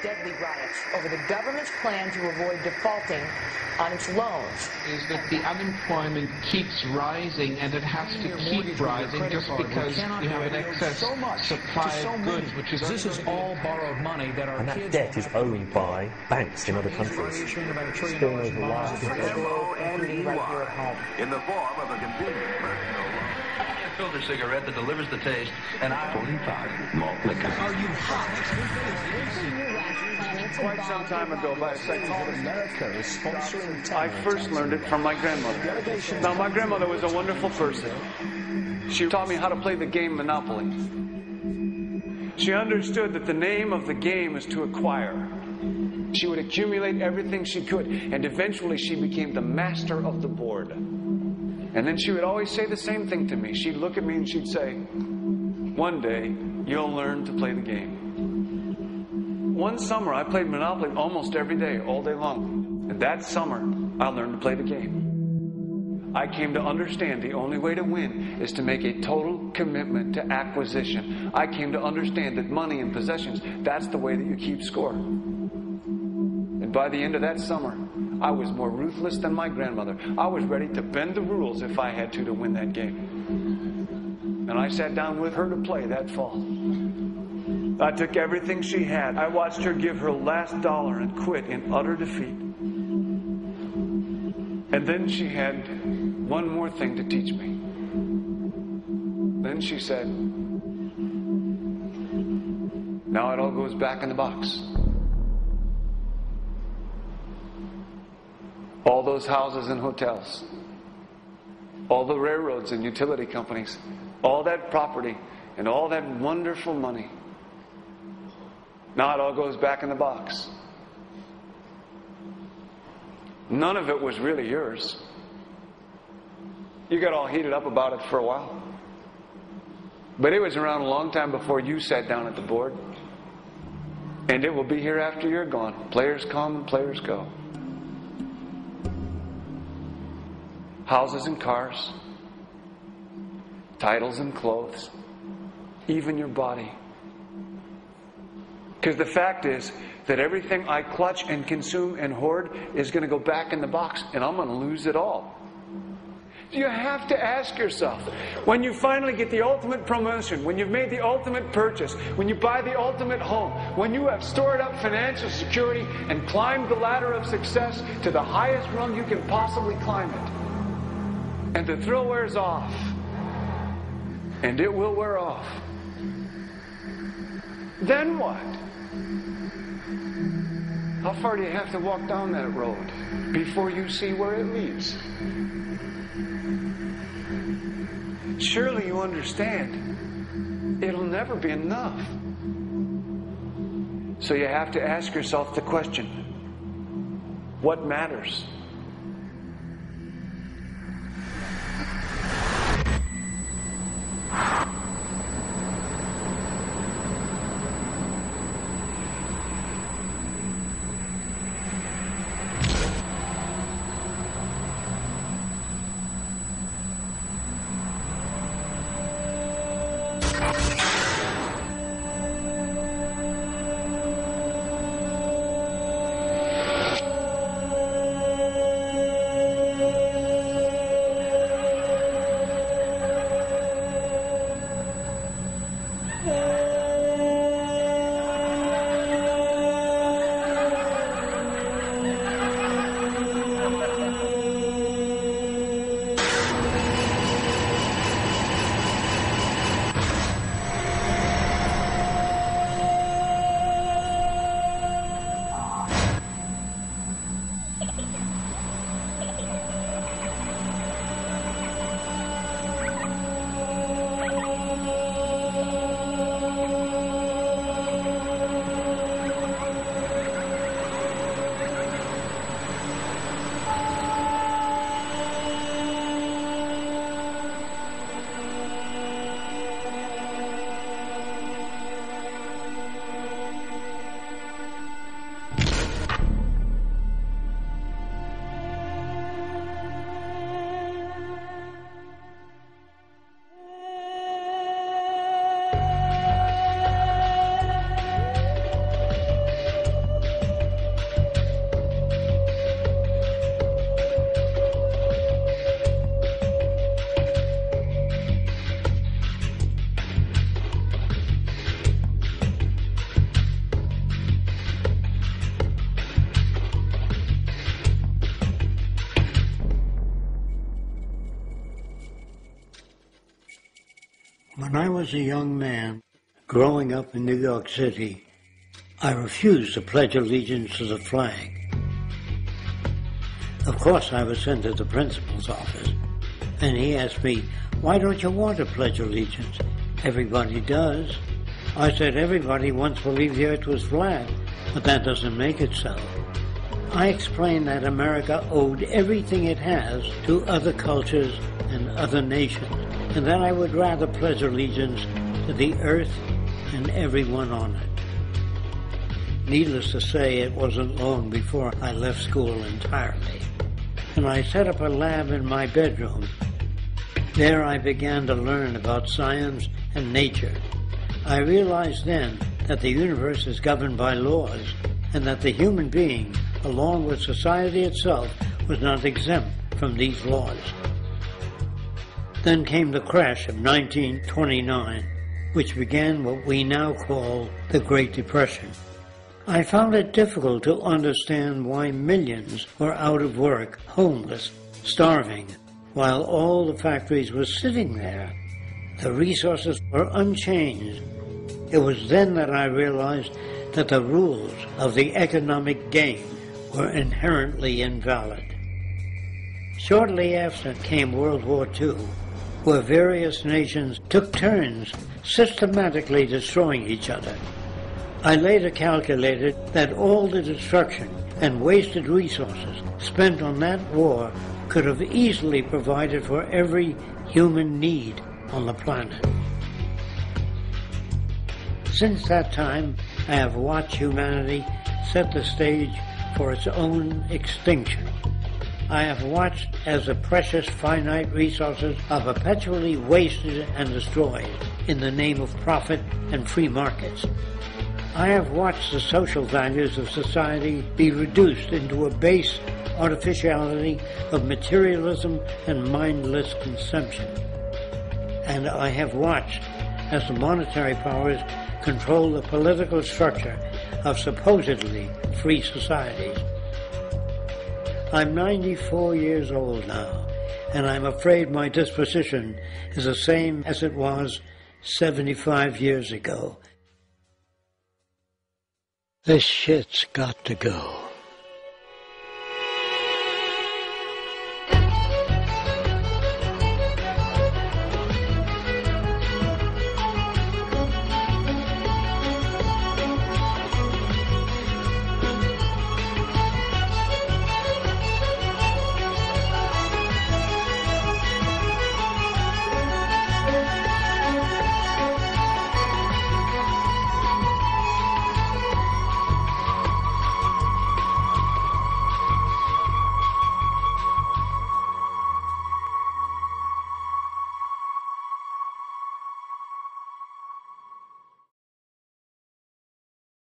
deadly riots over the government's plan to avoid defaulting on its loans. Is that the unemployment keeps rising, and it has to keep rising just because you have an excess supply of goods, which is this is all borrowed money that our and that debt is owned by banks in other countries. Still over large in the form of a convenient personal loan. A filter cigarette that delivers the taste, and 45 malt liquor. Are you hot? Quite some time ago, by a second, America is sponsoring I first learned it from my grandmother. Now, my grandmother was a wonderful person. She taught me how to play the game Monopoly. She understood that the name of the game is to acquire. She would accumulate everything she could, and eventually she became the master of the board. And then she would always say the same thing to me. She'd look at me and she'd say, "One day, you'll learn to play the game." One summer, I played Monopoly almost every day, all day long. And that summer, I learned to play the game. I came to understand the only way to win is to make a total commitment to acquisition. I came to understand that money and possessions, that's the way that you keep score. And by the end of that summer, I was more ruthless than my grandmother. I was ready to bend the rules if I had to win that game. And I sat down with her to play that fall. I took everything she had. I watched her give her last dollar and quit in utter defeat. And then she had one more thing to teach me. Then she said, "Now it all goes back in the box." All those houses and hotels, all the railroads and utility companies, all that property and all that wonderful money. Now it all goes back in the box. None of it was really yours. You got all heated up about it for a while. But it was around a long time before you sat down at the board. And it will be here after you're gone. Players come and players go. Houses and cars, titles and clothes, even your body. Because the fact is that everything I clutch and consume and hoard is going to go back in the box, and I'm going to lose it all. You have to ask yourself, when you finally get the ultimate promotion, when you've made the ultimate purchase, when you buy the ultimate home, when you have stored up financial security and climbed the ladder of success to the highest rung you can possibly climb it, and the thrill wears off, and it will wear off, then what? How far do you have to walk down that road before you see where it leads? Surely you understand, it'll never be enough. So you have to ask yourself the question, what matters? When I was a young man, growing up in New York City, I refused to pledge allegiance to the flag. Of course, I was sent to the principal's office, and he asked me, "Why don't you want to pledge allegiance? Everybody does." I said, "Everybody once believed the earth was flat, but that doesn't make it so." I explained that America owed everything it has to other cultures and other nations, and that I would rather pledge allegiance to the earth and everyone on it. Needless to say, it wasn't long before I left school entirely, and I set up a lab in my bedroom. There I began to learn about science and nature. I realized then that the universe is governed by laws, and that the human being, along with society itself, was not exempt from these laws. Then came the crash of 1929, which began what we now call the Great Depression. I found it difficult to understand why millions were out of work, homeless, starving, while all the factories were sitting there. The resources were unchanged. It was then that I realized that the rules of the economic game were inherently invalid. Shortly after came World War II, where various nations took turns systematically destroying each other. I later calculated that all the destruction and wasted resources spent on that war could have easily provided for every human need on the planet. Since that time, I have watched humanity set the stage for its own extinction. I have watched as the precious finite resources are perpetually wasted and destroyed in the name of profit and free markets. I have watched the social values of society be reduced into a base artificiality of materialism and mindless consumption. And I have watched as the monetary powers control the political structure of supposedly free societies. I'm 94 years old now, and I'm afraid my disposition is the same as it was 75 years ago. This shit's got to go.